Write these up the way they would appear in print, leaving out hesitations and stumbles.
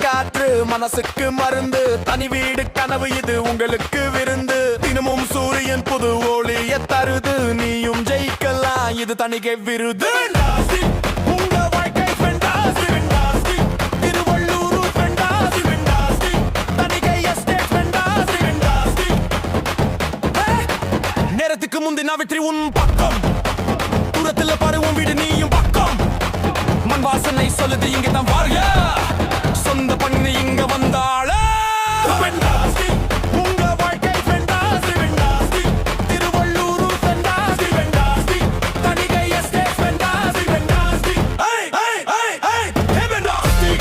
காற்று மனசுக்கு மருந்து, தனி வீடு கனவு இது உங்களுக்கு விருந்து. தினமும் சூரியன் புது ஒளிய தருது, நீயும் ஜெயிக்கலாம் இது தணிகை விருது. உங்க வாழ்க்கை fantastic, fantastic. Tiruvallur fantastic, fantastic. Thanigai estate fantastic, fantastic. நேரத்துக்கு முந்தின வெற்றி உன் பக்கம், தூரத்துல பாரு உன் வீடு நீயும் பக்கம். மண் வாசனை சொல்லுது இங்க தான் வாரியா, சொந்த பண்ணி இங்க வந்தாள. உங்க வாழ்க்கை fantastic, fantastic. Tiruvallur fantastic, fantastic. Thanigai estate fantastic, fantastic. Hey, hey, hey, hey, fantastic.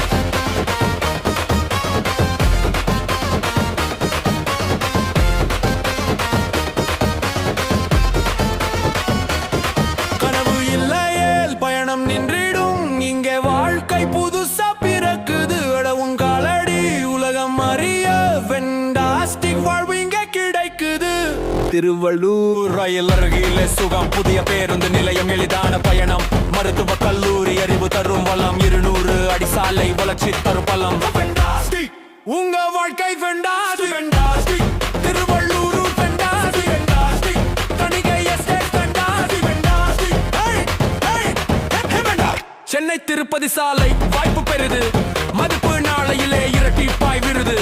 கனவு இல்லையேல் பயணம் நின்றிடும், இங்கே வாழ்க்கை புதுசா பிறக்குது. அடவுங்காலடி உலகம் அறிய ஃபென்டாஸ்டிக் வாழ்வு இங்கே கிடைக்குது. திருவள்ளூர் ரயில் அருகிலே சுகம், புதிய பேருந்து நிலையம், எளிதான பயணம், மருத்துவ கல்லூரி, அறிவு தரும் வளம், 200 அடி சாலை, வளர்ச்சி தரும் பலம். உங்க வாழ்க்கை fantastic, fantastic. Tiruvallur fantastic, fantastic. Thanigai estate fantastic, fantastic. Chennai Tirupati சாலை வாய்ப்பு பெறுது, மதிப்பு நாளையிலே இரட்டிப்பாய் விருது.